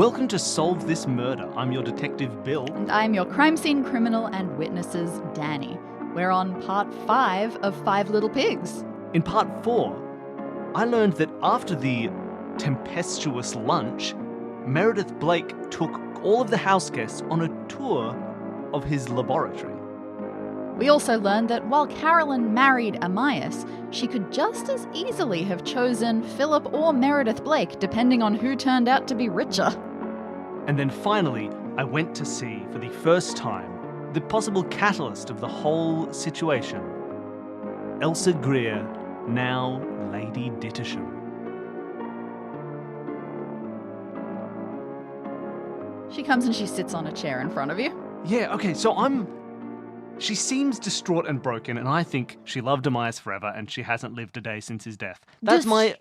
Welcome to Solve This Murder. I'm your detective, Bill. And I'm your crime scene criminal and witnesses, Dani. We're on part 5 of 5 Little Pigs. In part 4, I learned that after the tempestuous lunch, Meredith Blake took all of the house guests on a tour of his laboratory. We also learned that while Carolyn married Amias, she could just as easily have chosen Philip or Meredith Blake, depending on who turned out to be richer. And then finally, I went to see, for the first time, the possible catalyst of the whole situation. Elsa Greer, now Lady Dittersham. She comes and she sits on a chair in front of you. Yeah, okay, so she seems distraught and broken, and I think she loved Amias forever, and she hasn't lived a day since his death. That's my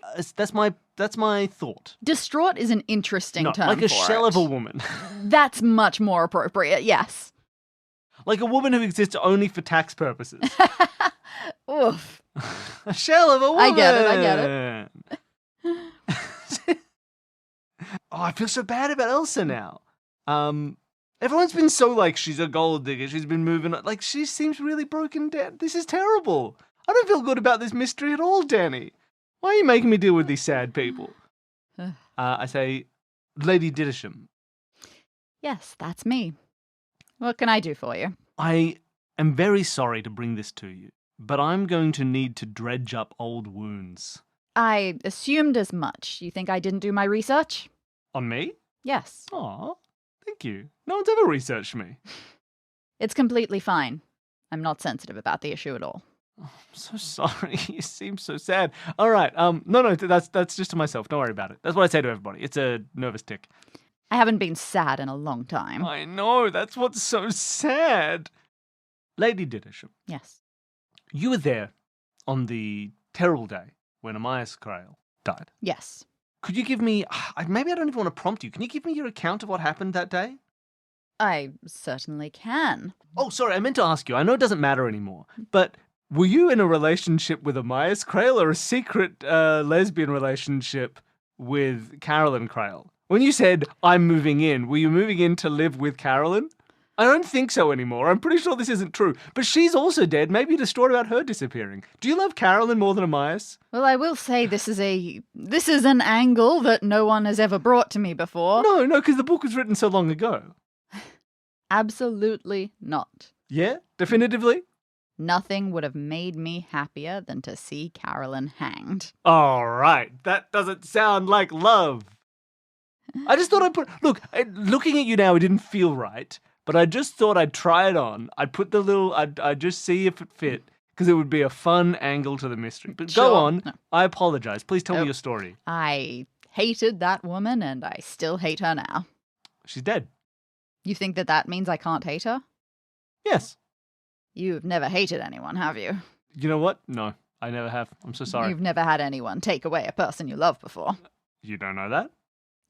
thought. Distraught is an interesting term like a for shell it. of a woman. That's much more appropriate, yes. Like a woman who exists only for tax purposes. Oof. A shell of a woman. I get it. Oh, I feel so bad about Elsa now. Everyone's been so like, she's a gold digger, she's been moving, like she seems really broken down. This is terrible. I don't feel good about this mystery at all, Dani. Why are you making me deal with these sad people? I say, Lady Dittersham. Yes, that's me. What can I do for you? I am very sorry to bring this to you, but I'm going to need to dredge up old wounds. I assumed as much. You think I didn't do my research? On me? Yes. Aw, thank you. No one's ever researched me. It's completely fine. I'm not sensitive about the issue at all. Oh, I'm so sorry. You seem so sad. All right. No, that's just to myself. Don't worry about it. That's what I say to everybody. It's a nervous tick. I haven't been sad in a long time. I know. That's what's so sad. Lady Dittersham. Yes. You were there on the terrible day when Amias Crail died. Yes. Could you give me... Maybe I don't even want to prompt you. Can you give me your account of what happened that day? I certainly can. Oh, sorry. I meant to ask you. I know it doesn't matter anymore, but... Were you in a relationship with Amias Crail or a secret lesbian relationship with Carolyn Crail? When you said, I'm moving in, were you moving in to live with Carolyn? I don't think so anymore. I'm pretty sure this isn't true. But she's also dead. Maybe you're distraught about her disappearing. Do you love Carolyn more than Amias? Well, I will say this is an angle that no one has ever brought to me before. No, because the book was written so long ago. Absolutely not. Yeah? Definitively? Nothing would have made me happier than to see Carolyn hanged. All right. That doesn't sound like love. I just thought looking at you now, it didn't feel right, but I just thought I'd try it on. I'd put I'd just see if it fit, because it would be a fun angle to the mystery. But sure. Go on. No. I apologize. Please tell me your story. I hated that woman, and I still hate her now. She's dead. You think that means I can't hate her? Yes. You've never hated anyone, have you? You know what? No, I never have. I'm so sorry. You've never had anyone take away a person you love before. You don't know that?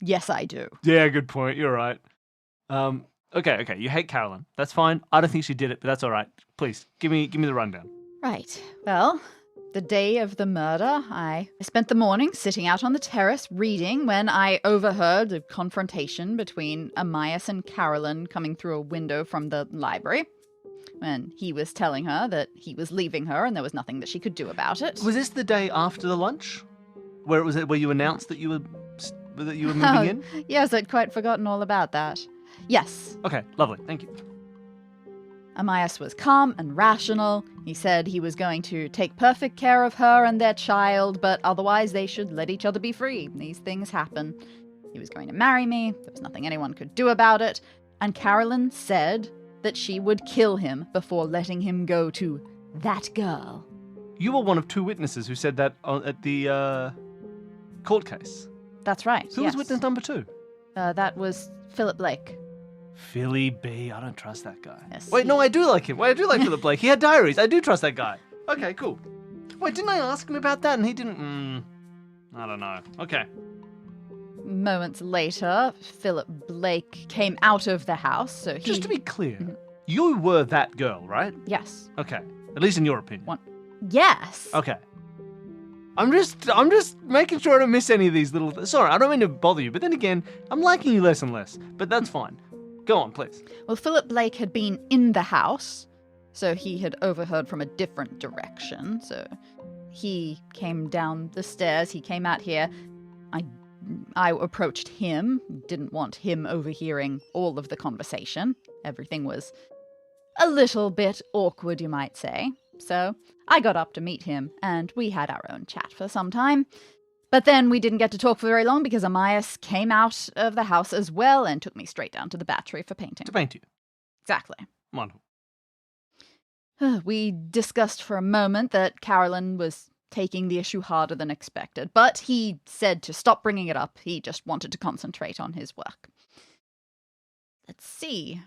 Yes, I do. Yeah, good point. You're right. Okay. You hate Carolyn. That's fine. I don't think she did it, but that's all right. Please, give me the rundown. Right. Well, the day of the murder, I spent the morning sitting out on the terrace reading when I overheard a confrontation between Amias and Carolyn coming through a window from the library. When he was telling her that he was leaving her and there was nothing that she could do about it. Was this the day after the lunch? Where you announced that you were moving in? Yes, I'd quite forgotten all about that. Yes. Okay, lovely. Thank you. Amias was calm and rational. He said he was going to take perfect care of her and their child, but otherwise they should let each other be free. These things happen. He was going to marry me. There was nothing anyone could do about it. And Carolyn said that she would kill him before letting him go to that girl. You were one of 2 witnesses who said that at the court case. That's right. Who was witness number 2? That was Philip Blake. Philly B. I don't trust that guy. Yes, Wait, no, I do like him. Wait, I do like Philip Blake. He had diaries. I do trust that guy. Okay, cool. Wait, didn't I ask him about that and he didn't? I don't know. Okay. Moments later, Philip Blake came out of the house, so he... Just to be clear, you were that girl, right? Yes. Okay. At least in your opinion. Yes. Okay. I'm just making sure I don't miss any of these little. Sorry, I don't mean to bother you, but then again, I'm liking you less and less. But that's fine. Go on, please. Well, Philip Blake had been in the house, so he had overheard from a different direction. So he came down the stairs. He came out here. I approached him. Didn't want him overhearing all of the conversation. Everything was a little bit awkward, you might say. So I got up to meet him, and we had our own chat for some time. But then we didn't get to talk for very long because Amias came out of the house as well and took me straight down to the battery for painting. To paint you. Exactly. Wonderful. We discussed for a moment that Carolyn was taking the issue harder than expected, but he said to stop bringing it up. He just wanted to concentrate on his work. Let's see.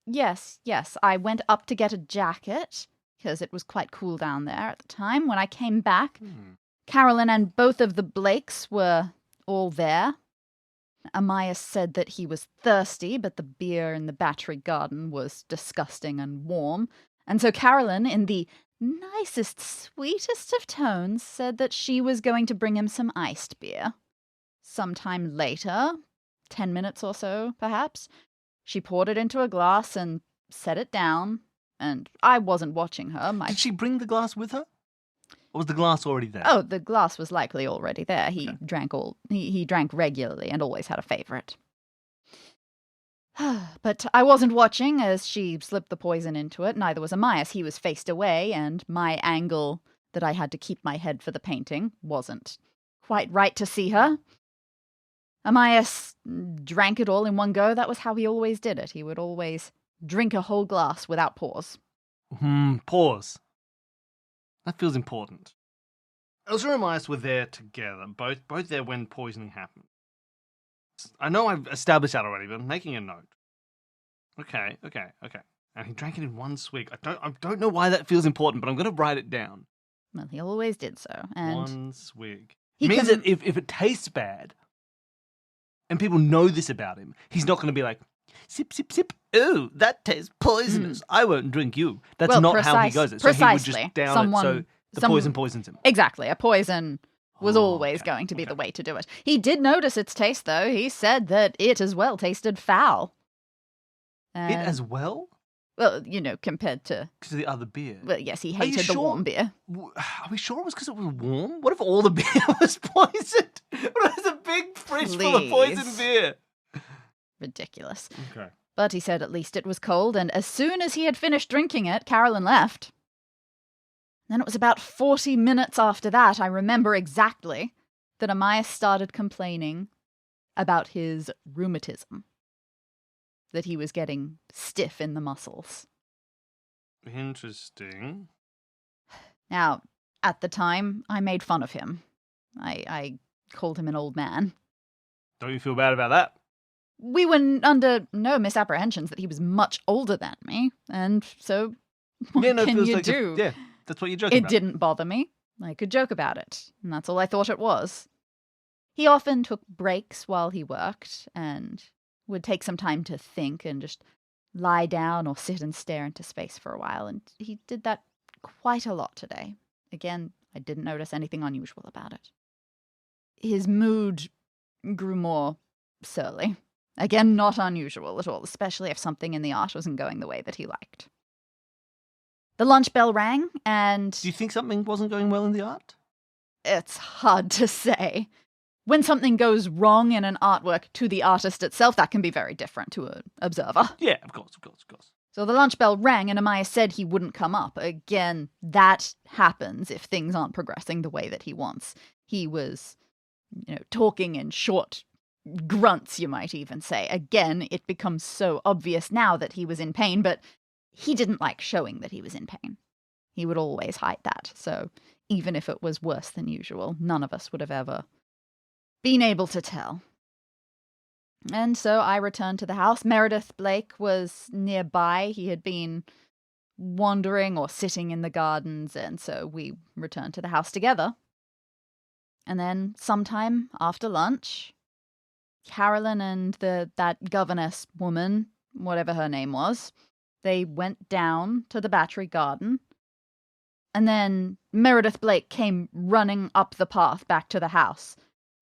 Yes, I went up to get a jacket, because it was quite cool down there at the time. When I came back, Carolyn and both of the Blakes were all there. Amias said that he was thirsty, but the beer in the Battery Garden was disgusting and warm. And so Carolyn, in the nicest, sweetest of tones, said that she was going to bring him some iced beer. Sometime later, 10 minutes or so, perhaps, she poured it into a glass and set it down, and I wasn't watching her. Did she bring the glass with her? Or was the glass already there? Oh, the glass was likely already there. He drank he drank regularly and always had a favorite. But I wasn't watching as she slipped the poison into it. Neither was Amias. He was faced away, and my angle that I had to keep my head for the painting wasn't quite right to see her. Amias drank it all in one go. That was how he always did it. He would always drink a whole glass without pause. Pause. That feels important. Elsa and Amias were there together, both there when poisoning happened. I know I've established that already, but I'm making a note. Okay. And he drank it in one swig. I don't know why that feels important, but I'm going to write it down. Well, he always did so. And one swig. It means that if it tastes bad, and people know this about him, he's not going to be like, sip, sip, sip. Ooh, that tastes poisonous. I won't drink you. That's not how he goes. So he would just down it so the poison poisons him. Exactly. A poison was always going to be the way to do it. He did notice its taste, though. He said that it as well tasted foul. It as well? Well, compared to the other beer. Well, yes, he hated the warm beer. Are we sure it was because it was warm? What if all the beer was poisoned? What if there's a big fridge full of poisoned beer? Ridiculous. Okay. But he said at least it was cold, and as soon as he had finished drinking it, Carolyn left. Then it was about 40 minutes after that, I remember exactly, that Amias started complaining about his rheumatism. That he was getting stiff in the muscles. Interesting. Now, at the time, I made fun of him. I called him an old man. Don't you feel bad about that? We were under no misapprehensions that he was much older than me, and so what can you do? That's what you're joking about. It didn't bother me. I could joke about it, and that's all I thought it was. He often took breaks while he worked, and would take some time to think and just lie down or sit and stare into space for a while, and he did that quite a lot today. Again, I didn't notice anything unusual about it. His mood grew more surly. Again, not unusual at all, especially if something in the art wasn't going the way that he liked. The lunch bell rang, and... Do you think something wasn't going well in the art? It's hard to say. When something goes wrong in an artwork to the artist itself, that can be very different to an observer. Yeah, of course. So the lunch bell rang, and Amias said he wouldn't come up. Again, that happens if things aren't progressing the way that he wants. He was, talking in short grunts, you might even say. Again, it becomes so obvious now that he was in pain, but he didn't like showing that he was in pain. He would always hide that. So even if it was worse than usual, none of us would have ever been able to tell. And so I returned to the house. Meredith Blake was nearby. He had been wandering or sitting in the gardens, and so we returned to the house together. And then sometime after lunch, Carolyn and that governess woman, whatever her name was, they went down to the Battery Garden. And then Meredith Blake came running up the path back to the house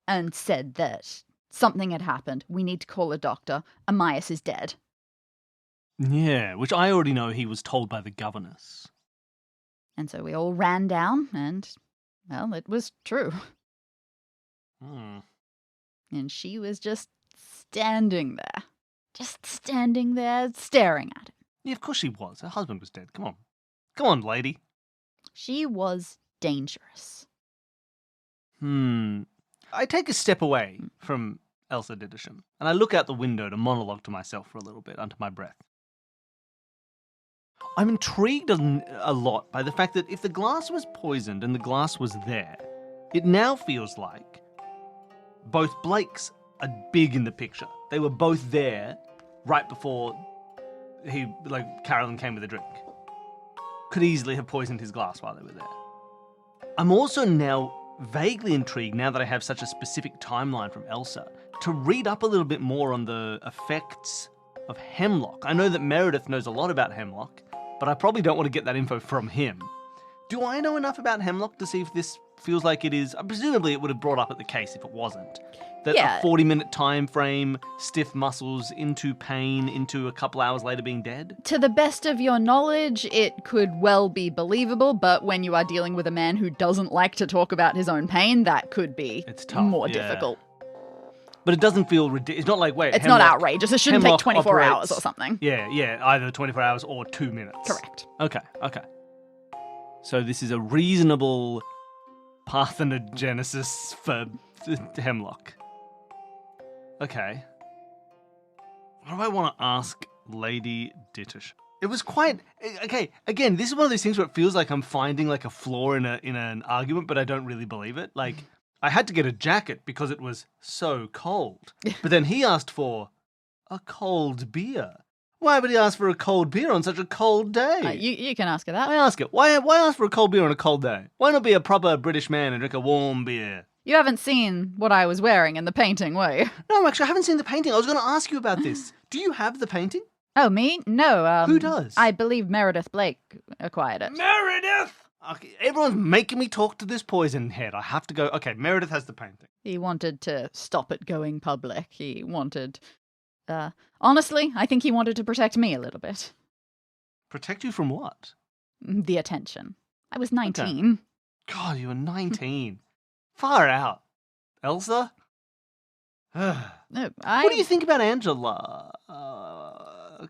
and said that something had happened. We need to call a doctor. Amias is dead. Yeah, which I already know he was told by the governess. And so we all ran down and, well, it was true. Hmm. And she was just standing there. Just standing there, staring at him. Yeah, of course she was. Her husband was dead. Come on. Come on, lady. She was dangerous. I take a step away from Elsa Diddersham, and I look out the window to monologue to myself for a little bit under my breath. I'm intrigued a lot by the fact that if the glass was poisoned and the glass was there, it now feels like both Blakes are big in the picture. They were both there right before Carolyn came with a drink. Could easily have poisoned his glass while they were there. I'm also now vaguely intrigued, now that I have such a specific timeline from Elsa, to read up a little bit more on the effects of hemlock. I know that Meredith knows a lot about hemlock, but I probably don't want to get that info from him. Do I know enough about hemlock to see if this feels like it is? Presumably it would have brought up at the case if it wasn't. That Yeah. a 40-minute time frame, stiff muscles, into pain, into a couple hours later being dead? To the best of your knowledge, it could well be believable, but when you are dealing with a man who doesn't like to talk about his own pain, that could be It's tough, more yeah. difficult. But it doesn't feel ridiculous. It's not like, wait, It's not hemlock- outrageous. It shouldn't take hemlock 24 operates- hours or something. Yeah, either 24 hours or 2 minutes. Correct. Okay. So this is a reasonable parthenogenesis for hemlock. Okay. What do I want to ask Lady Dittish? It was quite... Okay, again, this is one of those things where it feels like I'm finding like a flaw in an argument, but I don't really believe it. Like, I had to get a jacket because it was so cold. But then he asked for a cold beer. Why would he ask for a cold beer on such a cold day? You can ask her that. I ask it. Why ask for a cold beer on a cold day? Why not be a proper British man and drink a warm beer? You haven't seen what I was wearing in the painting, were you? No, actually, I haven't seen the painting. I was going to ask you about this. Do you have the painting? Oh, me? No. Who does? I believe Meredith Blake acquired it. Meredith! Okay, everyone's making me talk to this poison head. I have to go. Okay, Meredith has the painting. He wanted to stop it going public. He wanted... honestly, I think he wanted to protect me a little bit. Protect you from what? The attention. I was 19. God, you were 19. Far out. Elsa? No, What do you think about Angela?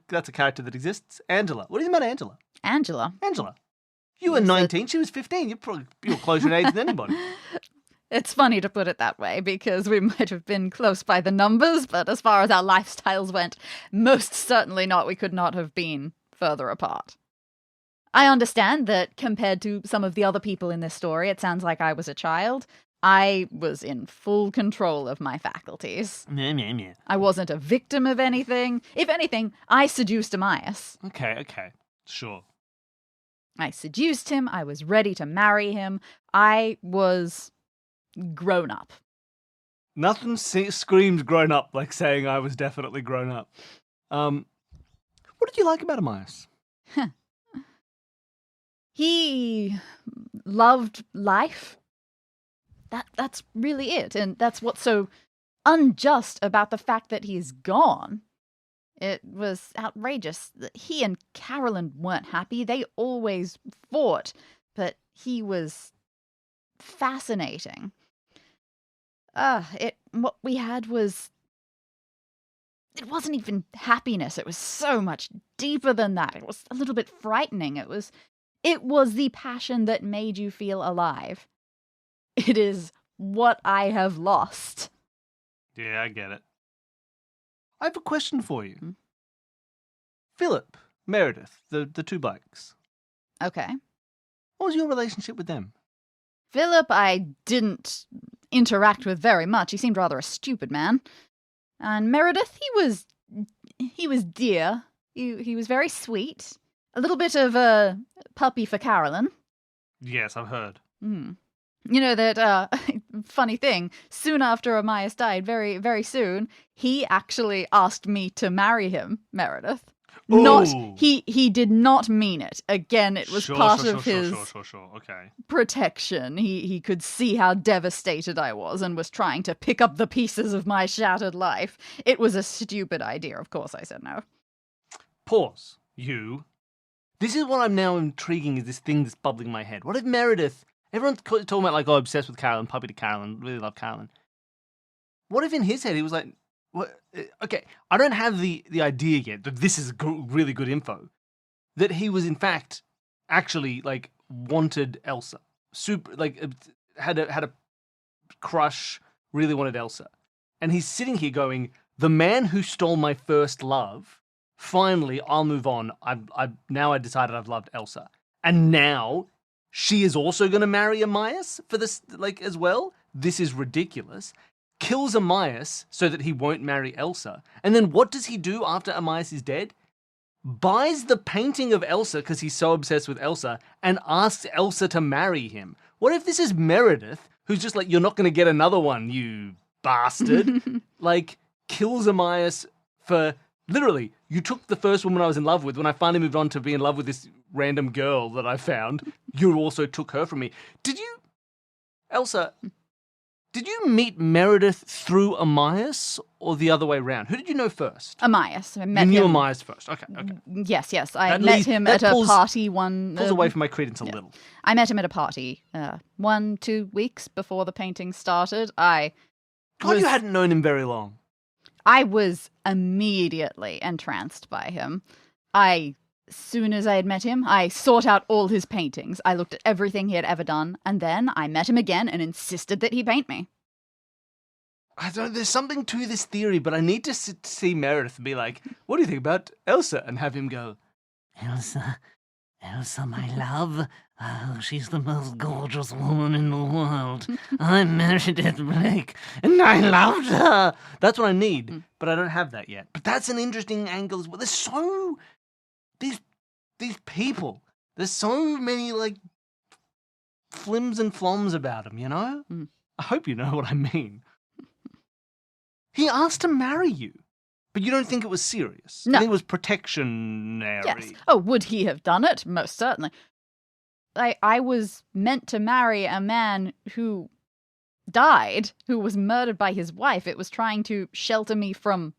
That's a character that exists. Angela. What do you think about Angela? Angela. You were Yes, 19. She was 15. You're closer in age than anybody. It's funny to put it that way because we might have been close by the numbers, but as far as our lifestyles went, most certainly not. We could not have been further apart. I understand that compared to some of the other people in this story, it sounds like I was a child. I was in full control of my faculties. Yeah. I wasn't a victim of anything. If anything, I seduced Amias. Okay. Sure. I seduced him. I was ready to marry him. I was grown up. Nothing screams grown up like saying I was definitely grown up. What did you like about Amias? He loved life. That's really it. And that's what's so unjust about the fact that he's gone. It was outrageous. He and Carolyn weren't happy. They always fought. But he was fascinating. What we had was... It wasn't even happiness. It was so much deeper than that. It was a little bit frightening. It was the passion that made you feel alive. It is what I have lost. Yeah, I get it. I have a question for you. Philip, Meredith, the two bikes. Okay. What was your relationship with them? Philip, I didn't interact with very much. He seemed rather a stupid man. And Meredith, he was dear. He was very sweet. A little bit of a puppy for Carolyn. Yes, I've heard. You know that, funny thing, soon after Amias died, very, very soon, he actually asked me to marry him, Meredith. Not Ooh. he did not mean it. Again, it was part of his Sure. Okay. protection. He could see how devastated I was and was trying to pick up the pieces of my shattered life. It was a stupid idea. Of course I said no. Pause. You. This is what I'm now intriguing, is this thing that's bubbling in my head. What if Meredith... Everyone's talking about, like, oh, obsessed with Carolyn, puppy to Carolyn, really love Carolyn. What if in his head he was like... What? Okay, I don't have the idea yet that this is really good info. That he was, in fact, actually, like, wanted Elsa. Had a crush, really wanted Elsa. And he's sitting here going, the man who stole my first love, finally, I'll move on. Now I decided I've loved Elsa. And now she is also going to marry Amias for this, like, as well? This is ridiculous. Kills Amias so that he won't marry Elsa. And then what does he do after Amias is dead? Buys the painting of Elsa because he's so obsessed with Elsa and asks Elsa to marry him. What if this is Meredith, who's just like, you're not going to get another one, you bastard? Like, kills Amias for, literally, you took the first woman I was in love with. When I finally moved on to be in love with this random girl that I found, you also took her from me. Elsa... Did you meet Meredith through Amias or the other way around? Who did you know first? Amias. I met you knew him. Amias first. Okay. Yes. I met him at a party one... Pulls away from my credence a little. I met him at a party 1-2 weeks before the painting started. God, you hadn't known him very long. I was immediately entranced by him. Soon as I had met him, I sought out all his paintings. I looked at everything he had ever done, and then I met him again and insisted that he paint me. There's something to this theory, but I need to see Meredith and be like, what do you think about Elsa? And have him go, Elsa, my love. Oh, she's the most gorgeous woman in the world. I'm Meredith Blake, and I loved her. That's what I need, but I don't have that yet. But that's an interesting angle as well. There's so... These people, there's so many, like, flims and floms about them, you know? I hope you know what I mean. He asked to marry you, but you don't think it was serious? No. I think it was protectionary. Yes. Oh, would he have done it? Most certainly. I was meant to marry a man who died, who was murdered by his wife. It was trying to shelter me from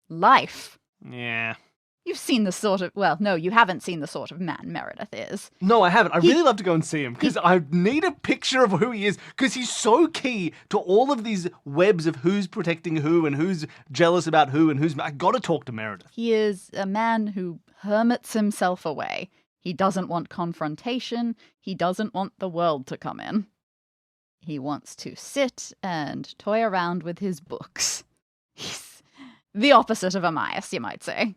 life. Yeah. You've seen the sort of... Well, no, you haven't seen the sort of man Meredith is. No, I haven't. I'd really love to go and see him, because I need a picture of who he is, because he's so key to all of these webs of who's protecting who and who's jealous about who and who's... I got to talk to Meredith. He is a man who hermits himself away. He doesn't want confrontation. He doesn't want the world to come in. He wants to sit and toy around with his books. He's the opposite of Amias, you might say.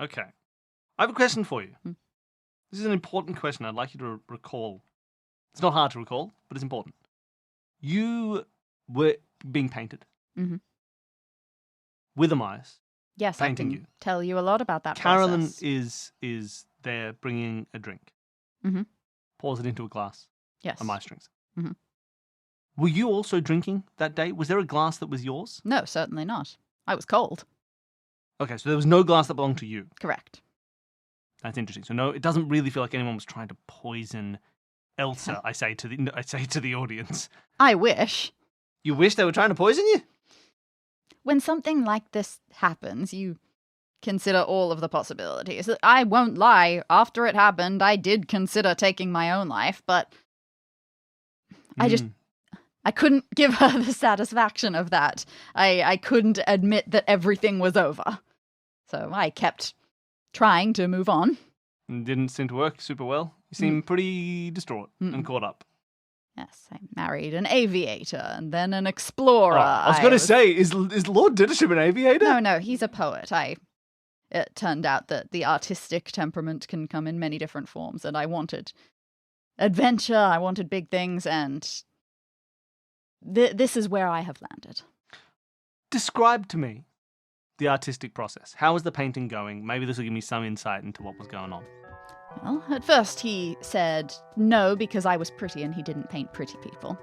Okay. I have a question for you. This is an important question I'd like you to recall. It's not hard to recall, but it's important. You were being painted. Mm-hmm. With Amias. Yes, painting I can you. Tell you a lot about that Carolyn process. is there bringing a drink. Mm-hmm. Pours it into a glass. Yes. Amias drinks. Mm-hmm. Were you also drinking that day? Was there a glass that was yours? No, certainly not. I was cold. Okay, so there was no glass that belonged to you. Correct. That's interesting. So no, it doesn't really feel like anyone was trying to poison Elsa. I say to the audience. I wish. You wish they were trying to poison you? When something like this happens, you consider all of the possibilities. I won't lie. After it happened, I did consider taking my own life, but I couldn't give her the satisfaction of that. I couldn't admit that everything was over. So I kept trying to move on. It didn't seem to work super well. You seem pretty distraught and caught up. Yes, I married an aviator and then an explorer. I was going to say, is Lord Dittersham an aviator? No, he's a poet. It turned out that the artistic temperament can come in many different forms, and I wanted adventure, I wanted big things, and this is where I have landed. Describe to me the artistic process. How was the painting going? Maybe this will give me some insight into what was going on. Well, at first he said no because I was pretty and he didn't paint pretty people.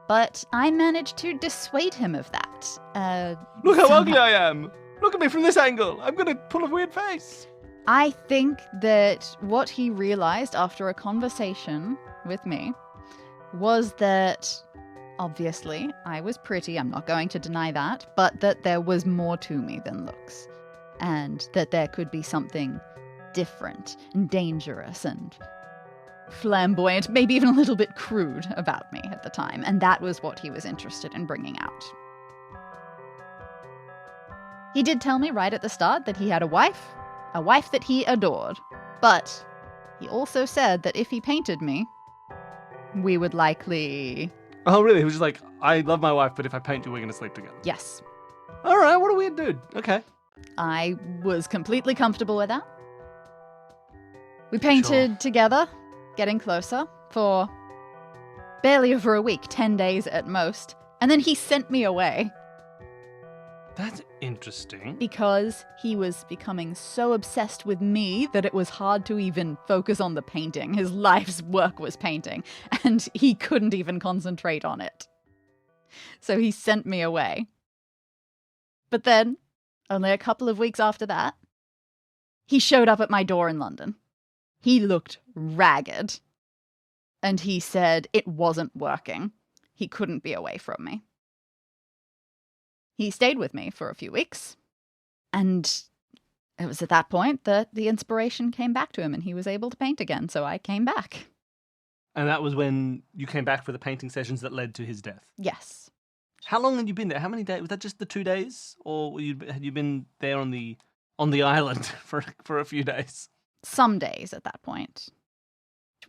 But I managed to dissuade him of that. Look how ugly I am! Look at me from this angle. I'm going to pull a weird face. I think that what he realized after a conversation with me was that, obviously, I was pretty, I'm not going to deny that, but that there was more to me than looks. And that there could be something different and dangerous and flamboyant, maybe even a little bit crude about me at the time. And that was what he was interested in bringing out. He did tell me right at the start that he had a wife that he adored. But he also said that if he painted me, we would likely... Oh, really? He was just like, I love my wife, but if I paint you, we're going to sleep together. Yes. All right, what a weird dude. Okay. I was completely comfortable with that. We painted together, getting closer, for barely over a week, 10 days at most. And then he sent me away. That's interesting. Because he was becoming so obsessed with me that it was hard to even focus on the painting. His life's work was painting, and he couldn't even concentrate on it. So he sent me away. But then, only a couple of weeks after that, he showed up at my door in London. He looked ragged, and he said it wasn't working. He couldn't be away from me. He stayed with me for a few weeks, and it was at that point that the inspiration came back to him and he was able to paint again, so I came back. And that was when you came back for the painting sessions that led to his death? Yes. How long had you been there? How many days? Was that just the 2 days? Or had you been there on the island for a few days? Some days at that point.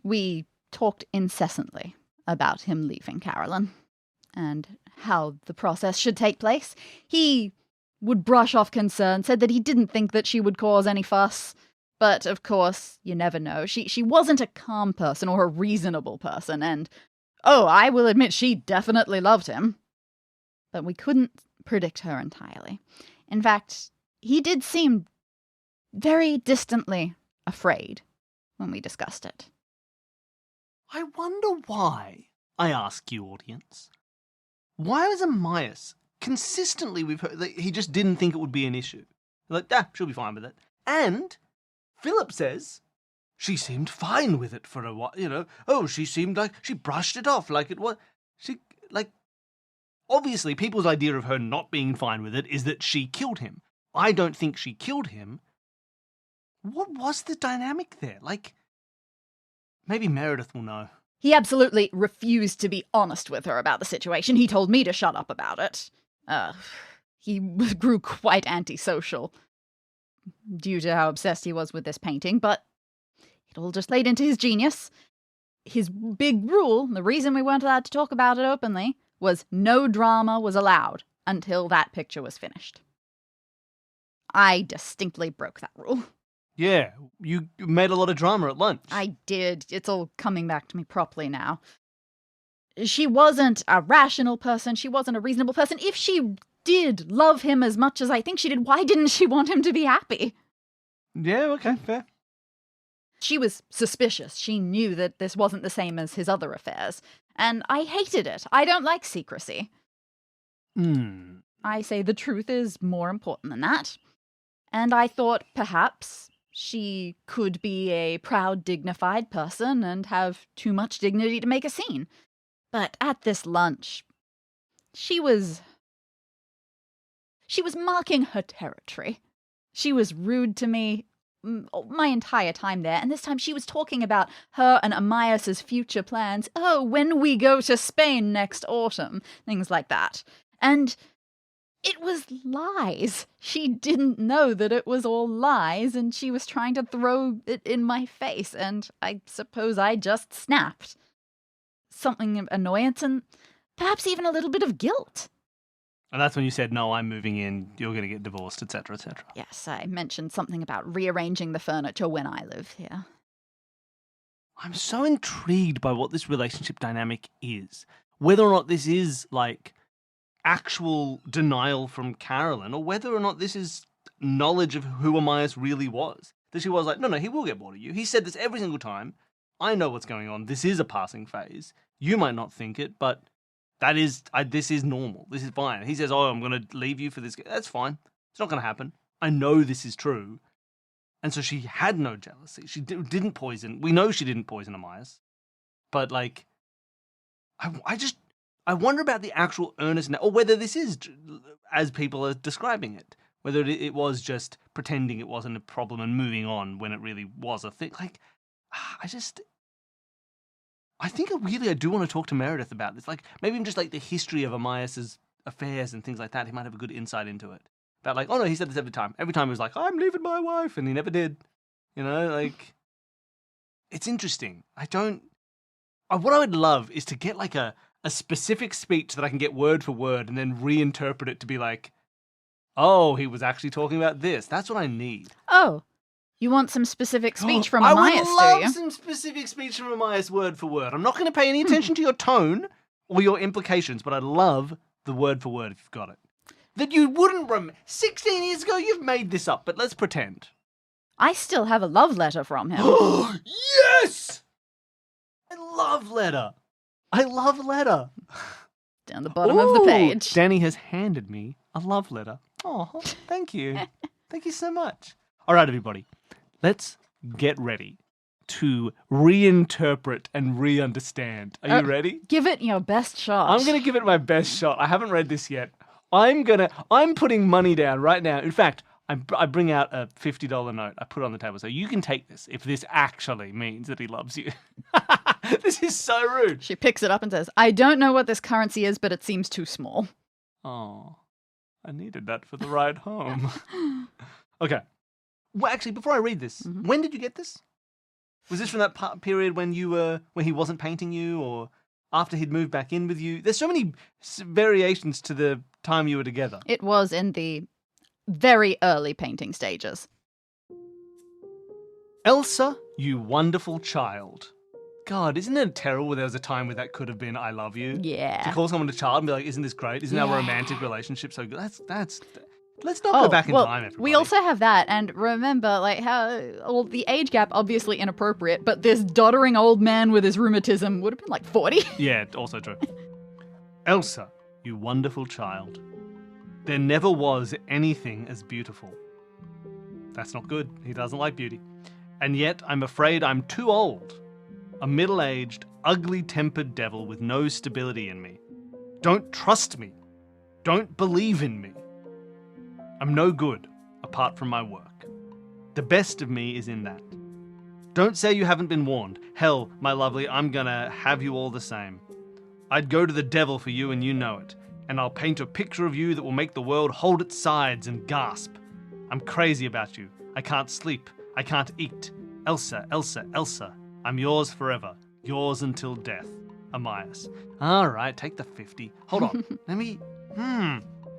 We talked incessantly about him leaving Carolyn and how the process should take place. He would brush off concern, said that he didn't think that she would cause any fuss. But, of course, you never know. She wasn't a calm person or a reasonable person, and, I will admit she definitely loved him. But we couldn't predict her entirely. In fact, he did seem very distantly afraid when we discussed it. I wonder why, I ask you, audience. Why was Amias consistently, we've heard that he just didn't think it would be an issue? Like, she'll be fine with it. And Philip says she seemed fine with it for a while, she seemed like she brushed it off like it was. Obviously, people's idea of her not being fine with it is that she killed him. I don't think she killed him. What was the dynamic there? Maybe Meredith will know. He absolutely refused to be honest with her about the situation. He told me to shut up about it. He grew quite antisocial due to how obsessed he was with this painting, but it all just played into his genius. His big rule, the reason we weren't allowed to talk about it openly, was no drama was allowed until that picture was finished. I distinctly broke that rule. Yeah, you made a lot of drama at lunch. I did. It's all coming back to me properly now. She wasn't a rational person. She wasn't a reasonable person. If she did love him as much as I think she did, why didn't she want him to be happy? Yeah, okay, fair. She was suspicious. She knew that this wasn't the same as his other affairs. And I hated it. I don't like secrecy. I say the truth is more important than that. And I thought perhaps she could be a proud, dignified person and have too much dignity to make a scene. But at this lunch, she was marking her territory. She was rude to me my entire time there, and this time she was talking about her and Amias's future plans. Oh, when we go to Spain next autumn, things like that. And it was lies. She didn't know that it was all lies, and she was trying to throw it in my face, and I suppose I just snapped. Something of annoyance and perhaps even a little bit of guilt. And that's when you said, no, I'm moving in, you're going to get divorced, etc., etc. Yes, I mentioned something about rearranging the furniture when I live here. I'm so intrigued by what this relationship dynamic is. Whether or not this is, actual denial from Carolyn, or whether or not this is knowledge of who Amias really was. That she was like, no, he will get bored of you. He said this every single time. I know what's going on. This is a passing phase. You might not think it, but this is normal. This is fine. He says, I'm going to leave you for this. That's fine. It's not going to happen. I know this is true. And so she had no jealousy. She didn't poison. We know she didn't poison Amias. But, like, I wonder about the actual earnestness, or whether this is as people are describing it. Whether it was just pretending it wasn't a problem and moving on when it really was a thing. Like, I think I do want to talk to Meredith about this. Like, maybe even just like the history of Amias's affairs and things like that. He might have a good insight into it. About like, oh no, he said this every time. Every time he was like, I'm leaving my wife, and he never did. You know, like, it's interesting. What I would love is to get like a specific speech that I can get word for word and then reinterpret it to be like, oh, he was actually talking about this. That's what I need. Oh, you want some specific speech from Amias, do you? I would love some specific speech from Amias word for word. I'm not going to pay any attention to your tone or your implications, but I love the word for word if you've got it. That you wouldn't 16 years ago, you've made this up, but let's pretend. I still have a love letter from him. Yes! I love letter. Down the bottom of the page. Dani has handed me a love letter. Oh, thank you. Thank you so much. All right, everybody. Let's get ready to reinterpret and re-understand. Are you ready? Give it your best shot. I'm going to give it my best shot. I haven't read this yet. I'm putting money down right now. In fact, I bring out a $50 note. I put it on the table. So you can take this if this actually means that he loves you. This is so rude. She picks it up and says, I don't know what this currency is, but it seems too small. Oh, I needed that for the ride home. Okay. Well, actually, before I read this, when did you get this? Was this from that period when he wasn't painting you, or after he'd moved back in with you? There's so many variations to the time you were together. It was in the very early painting stages. Elsa, you wonderful child. God, isn't it terrible there was a time where that could have been I love you? Yeah. To call someone a child and be like, isn't this great? Isn't our romantic relationship so good? Let's not go back in time, everybody. We also have that, and remember, like, how the age gap, obviously inappropriate, but this doddering old man with his rheumatism would have been like 40. Yeah, also true. Elsa, you wonderful child. There never was anything as beautiful. That's not good. He doesn't like beauty. And yet, I'm afraid I'm too old. A middle-aged, ugly-tempered devil with no stability in me. Don't trust me. Don't believe in me. I'm no good, apart from my work. The best of me is in that. Don't say you haven't been warned. Hell, my lovely, I'm gonna have you all the same. I'd go to the devil for you and you know it, and I'll paint a picture of you that will make the world hold its sides and gasp. I'm crazy about you. I can't sleep. I can't eat. Elsa, Elsa, Elsa. I'm yours forever. Yours until death. Amias. All right, take the 50. Hold on. Let me...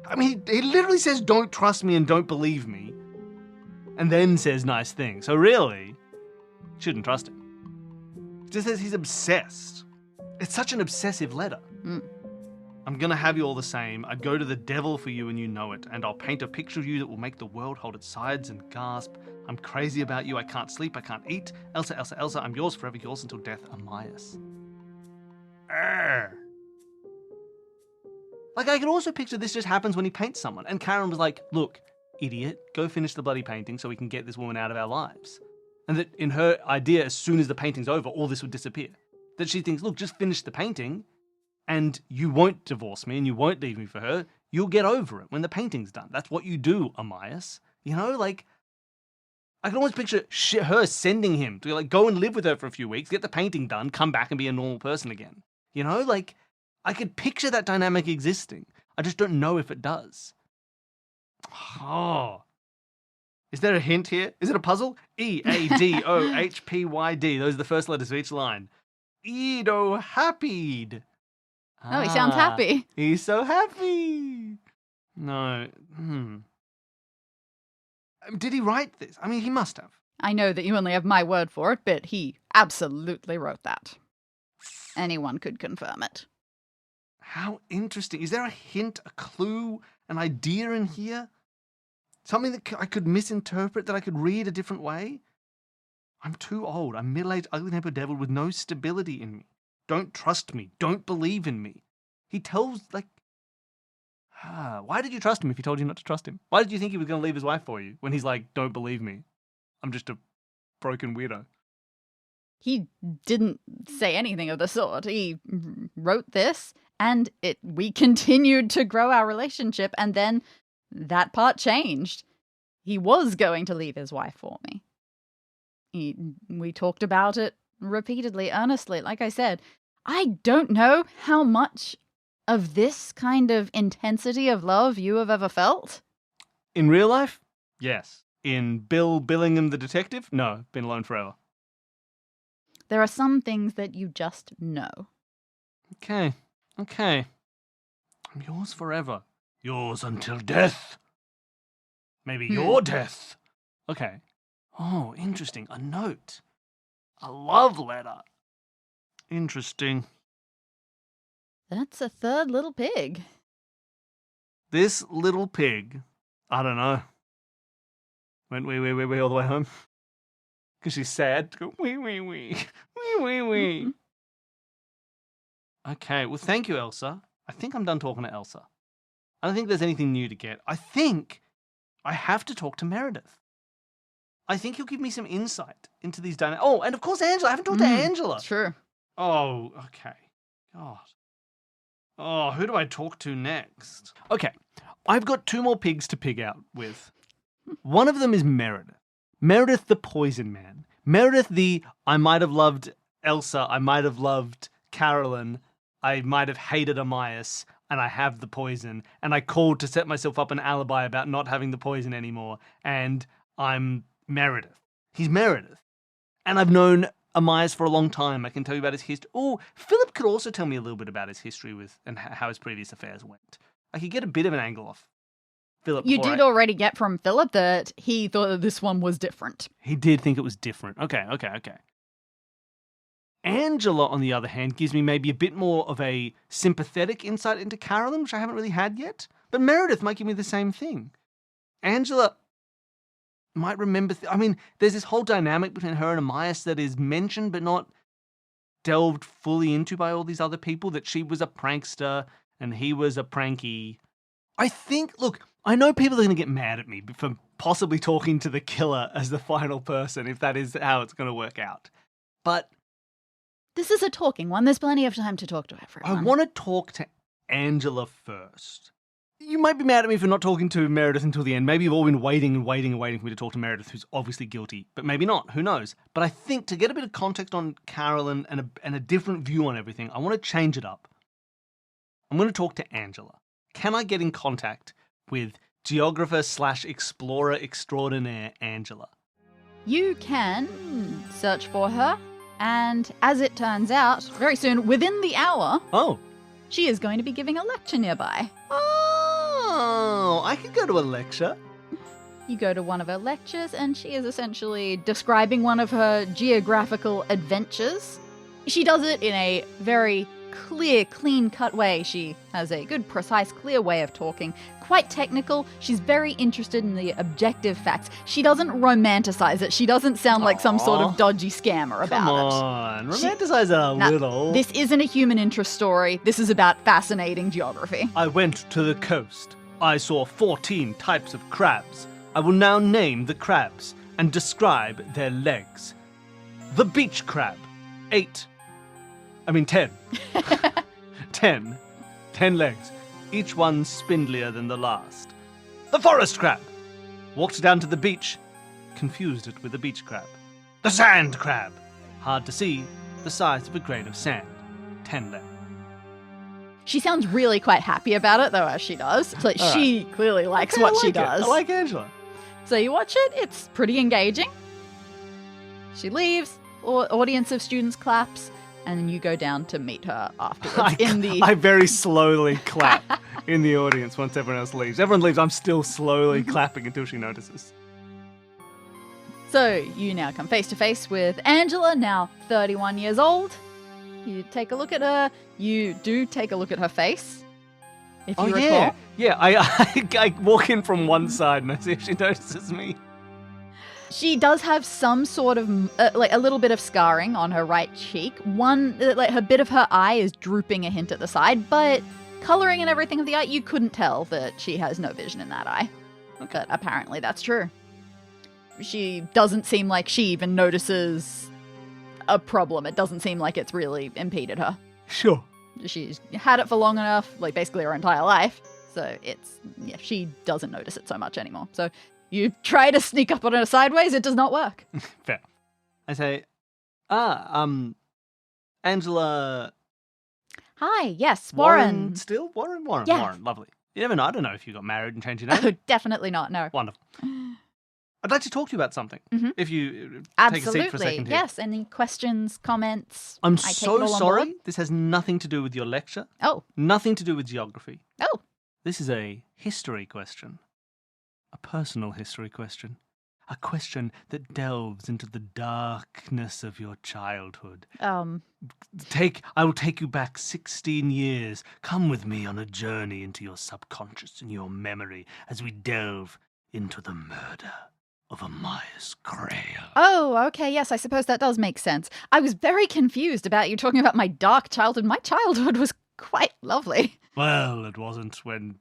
I mean, he literally says, don't trust me and don't believe me, and then says nice things. So really, shouldn't trust him. He just says he's obsessed. It's such an obsessive letter. I'm gonna have you all the same. I'd go to the devil for you and you know it, and I'll paint a picture of you that will make the world hold its sides and gasp. I'm crazy about you. I can't sleep. I can't eat. Elsa, Elsa, Elsa. I'm yours forever. Yours until death. Amias. Like, I could also picture this just happens when he paints someone. And Karen was like, look, idiot, go finish the bloody painting so we can get this woman out of our lives. And that in her idea, as soon as the painting's over, all this would disappear. That she thinks, look, just finish the painting and you won't divorce me and you won't leave me for her. You'll get over it when the painting's done. That's what you do, Amias. You know, like, I can almost picture her sending him to, like, go and live with her for a few weeks, get the painting done, come back and be a normal person again. You know, like... I could picture that dynamic existing. I just don't know if it does. Oh. Is there a hint here? Is it a puzzle? E-A-D-O-H-P-Y-D. Those are the first letters of each line. Edo happied. Oh, he sounds happy. He's so happy. No. Did he write this? I mean, he must have. I know that you only have my word for it, but he absolutely wrote that. Anyone could confirm it. How interesting. Is there a hint, a clue, an idea in here? Something that I could misinterpret, that I could read a different way? I'm too old. I'm middle-aged, ugly-tempered devil with no stability in me. Don't trust me. Don't believe in me. He tells, like... Why did you trust him if he told you not to trust him? Why did you think he was going to leave his wife for you when he's like, don't believe me? I'm just a broken weirdo. He didn't say anything of the sort. He wrote this, and we continued to grow our relationship, and then that part changed. He was going to leave his wife for me. We talked about it repeatedly, earnestly. Like I said, I don't know how much of this kind of intensity of love you have ever felt. In real life? Yes. In Bill Billingham the detective? No, been alone forever. There are some things that you just know. Okay. I'm yours forever. Yours until death. Maybe your death. Okay. Oh, interesting. A note. A love letter. Interesting. That's a third little pig. This little pig, I don't know. Went wee all the way home. Because she's sad. Go wee. Okay, well, thank you, Elsa. I think I'm done talking to Elsa. I don't think there's anything new to get. I think I have to talk to Meredith. I think he'll give me some insight into these dynamics. Oh, and of course, Angela. I haven't talked to Angela. True. Oh, okay. God. Oh, who do I talk to next? Okay, I've got 2 more pigs to pig out with. One of them is Meredith. Meredith the Poison Man. Meredith the I might have loved Elsa, I might have loved Carolyn, I might have hated Amias, and I have the poison, and I called to set myself up an alibi about not having the poison anymore, and I'm Meredith. He's Meredith. And I've known Amias for a long time. I can tell you about his history. Oh, Philip could also tell me a little bit about his history with and how his previous affairs went. I could get a bit of an angle off Philip. You did already get from Philip that he thought that this one was different. He did think it was different. Okay. Angela, on the other hand, gives me maybe a bit more of a sympathetic insight into Carolyn, which I haven't really had yet. But Meredith might give me the same thing. Angela might remember... there's this whole dynamic between her and Amias that is mentioned but not delved fully into by all these other people, that she was a prankster and he was a pranky. I think... Look, I know people are going to get mad at me for possibly talking to the killer as the final person, if that is how it's going to work out. But... this is a talking one. There's plenty of time to talk to everyone. I want to talk to Angela first. You might be mad at me for not talking to Meredith until the end. Maybe you've all been waiting for me to talk to Meredith, who's obviously guilty. But maybe not. Who knows? But I think to get a bit of context on Carolyn and a different view on everything, I want to change it up. I'm going to talk to Angela. Can I get in contact with geographer/explorer extraordinaire Angela? You can search for her. And as it turns out, very soon, within the hour, she is going to be giving a lecture nearby. Oh, I could go to a lecture. You go to one of her lectures, and she is essentially describing one of her geographical adventures. She does it in a very clear, clean-cut way. She has a good, precise, clear way of talking. Quite technical. She's very interested in the objective facts. She doesn't romanticize it. She doesn't sound like some sort of dodgy scammer about it. Come on, romanticize it a little. This isn't a human interest story. This is about fascinating geography. I went to the coast. I saw 14 types of crabs. I will now name the crabs and describe their legs. The beach crab, 10. 10 legs, each one spindlier than the last. The forest crab, walked down to the beach, confused it with a beach crab. The sand crab, hard to see, the size of a grain of sand, 10 legs. She sounds really quite happy about it, though, as she does. So she clearly likes what she does. I like Angela. So you watch it, it's pretty engaging. She leaves, audience of students claps, and then you go down to meet her afterwards. I very slowly clap in the audience once everyone else leaves. Everyone leaves, I'm still slowly clapping until she notices. So you now come face to face with Angela, now 31 years old. You take a look at her. You do take a look at her face, if you recall. Yeah, I walk in from one side and I see if she notices me. She does have some sort of, like a little bit of scarring on her right cheek. Her bit of her eye is drooping a hint at the side, but coloring and everything of the eye, you couldn't tell that she has no vision in that eye. Okay. But apparently that's true. She doesn't seem like she even notices a problem. It doesn't seem like it's really impeded her. Sure. She's had it for long enough, like basically her entire life. So she doesn't notice it so much anymore. So you try to sneak up on her sideways, it does not work. Fair. I say, Angela. Hi, yes, Warren. Still? Warren? Yeah. Warren, lovely. You never know, I don't know if you got married and changed your name. Oh, definitely not, no. Wonderful. I'd like to talk to you about something. Mhm. If you Absolutely. take a seat for a second here. Yes, any questions, comments? I'm I take it so all on sorry. board. This has nothing to do with your lecture. Oh, Nothing to do with geography. oh, This is a history question. A personal history question. A question that delves into the darkness of your childhood. I will take you back 16 years. Come with me on a journey into your subconscious and your memory as we delve into the murder of Amias Crail. Oh, okay, yes, I suppose that does make sense. I was very confused about you talking about my dark childhood. My childhood was quite lovely. Well, it wasn't when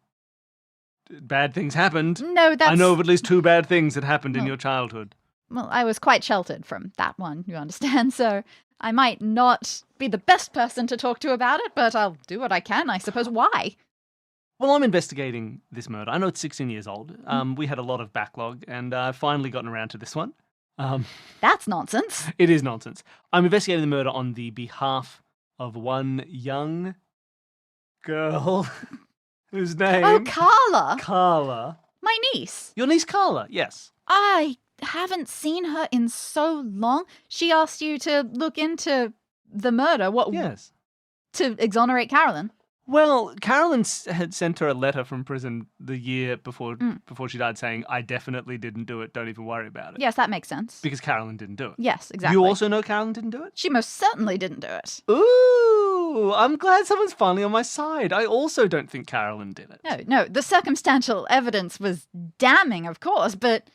bad things happened. No, that's... I know of at least 2 bad things that happened in Oh. your childhood. Well, I was quite sheltered from that one, you understand, so I might not be the best person to talk to about it, but I'll do what I can, I suppose. Why? Well, I'm investigating this murder. I know it's 16 years old. We had a lot of backlog, and I've finally gotten around to this one. That's nonsense. It is nonsense. I'm investigating the murder on the behalf of one young girl whose name... Oh, Carla! Carla. My niece. Your niece Carla, yes. I haven't seen her in so long. She asked you to look into the murder. What? Yes. To exonerate Carolyn. Well, Carolyn had sent her a letter from prison the year before she died saying, I definitely didn't do it, don't even worry about it. Yes, that makes sense. Because Carolyn didn't do it. Yes, exactly. You also know Carolyn didn't do it? She most certainly didn't do it. Ooh, I'm glad someone's finally on my side. I also don't think Carolyn did it. No, the circumstantial evidence was damning, of course, but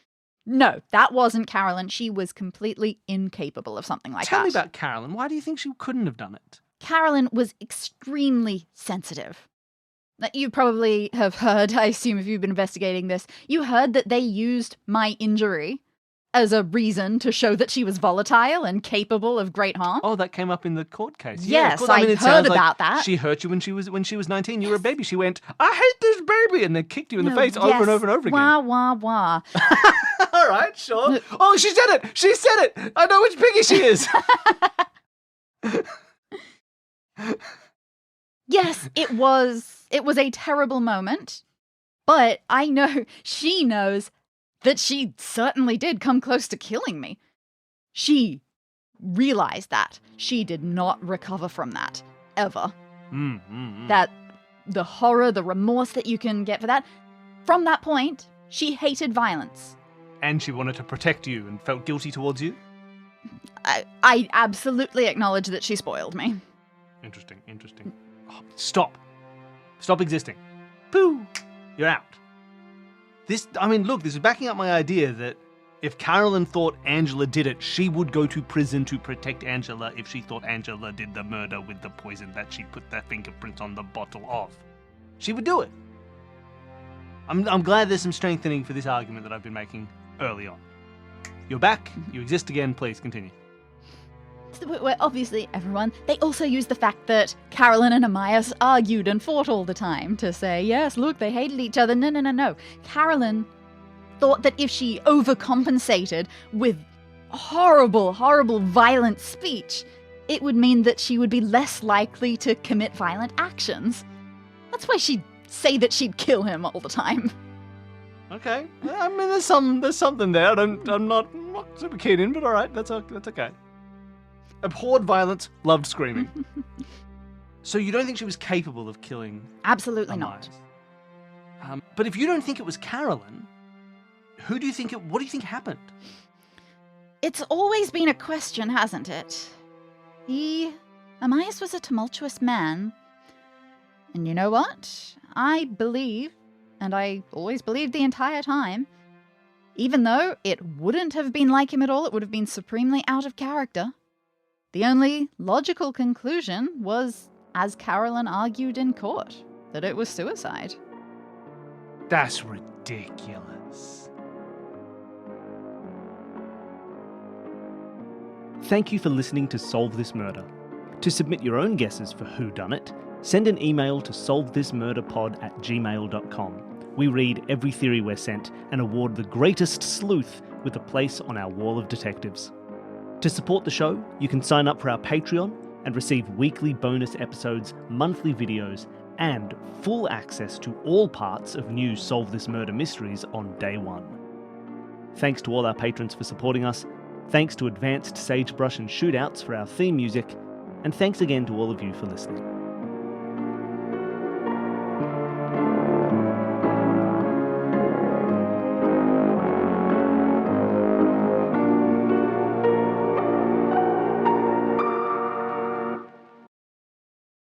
no, that wasn't Carolyn. She was completely incapable of something like that. Tell me about Carolyn. Why do you think she couldn't have done it? Carolyn was extremely sensitive. You probably have heard, I assume if you've been investigating this, you heard that they used my injury as a reason to show that she was volatile and capable of great harm. Oh, that came up in the court case. Yes, of course. I it heard sounds like about that. She hurt you when she was 19. You were a baby. She went, I hate this baby, and then kicked you in the face over and over and over again. Wah, wah, wah. All right, sure. Oh, she said it. She said it. I know which piggy she is. Yes, it was a terrible moment, but I know she knows that she certainly did come close to killing me. She realized that. She did not recover from that, ever. That, the horror, the remorse that you can get for that, from that point, she hated violence. And she wanted to protect you and felt guilty towards you? I absolutely acknowledge that she spoiled me. Interesting. Oh, stop existing. Pooh! You're out. This is backing up my idea that if Carolyn thought Angela did it, she would go to prison to protect Angela if she thought Angela did the murder with the poison that she put their fingerprints on the bottle of. She would do it. I'm glad there's some strengthening for this argument that I've been making early on. You're back. You exist again. Please continue. Well, obviously, everyone, they also used the fact that Carolyn and Amias argued and fought all the time to say, yes, look, they hated each other. No. Carolyn thought that if she overcompensated with horrible, violent speech, it would mean that she would be less likely to commit violent actions. That's why she'd say that she'd kill him all the time. Okay. I mean, there's something there. I'm not super keen in, but all right, that's okay. Abhorred violence, loved screaming. So you don't think she was capable of killing? Absolutely Amias? not. But if you don't think it was Carolyn, what do you think happened? It's always been a question, hasn't it? Amias was a tumultuous man. And you know what? I believe, and I always believed the entire time, even though it wouldn't have been like him at all, it would have been supremely out of character. The only logical conclusion was, as Carolyn argued in court. that it was suicide. That's ridiculous. Thank you for listening to Solve This Murder. To submit your own guesses for whodunit, send an email to solvethismurderpod@gmail.com. We read every theory we're sent and award the greatest sleuth with a place on our wall of detectives. To support the show, you can sign up for our Patreon and receive weekly bonus episodes, monthly videos, and full access to all parts of new Solve This Murder mysteries on day one. Thanks to all our patrons for supporting us. Thanks to Advanced Sagebrush and Shootouts for our theme music. And thanks again to all of you for listening.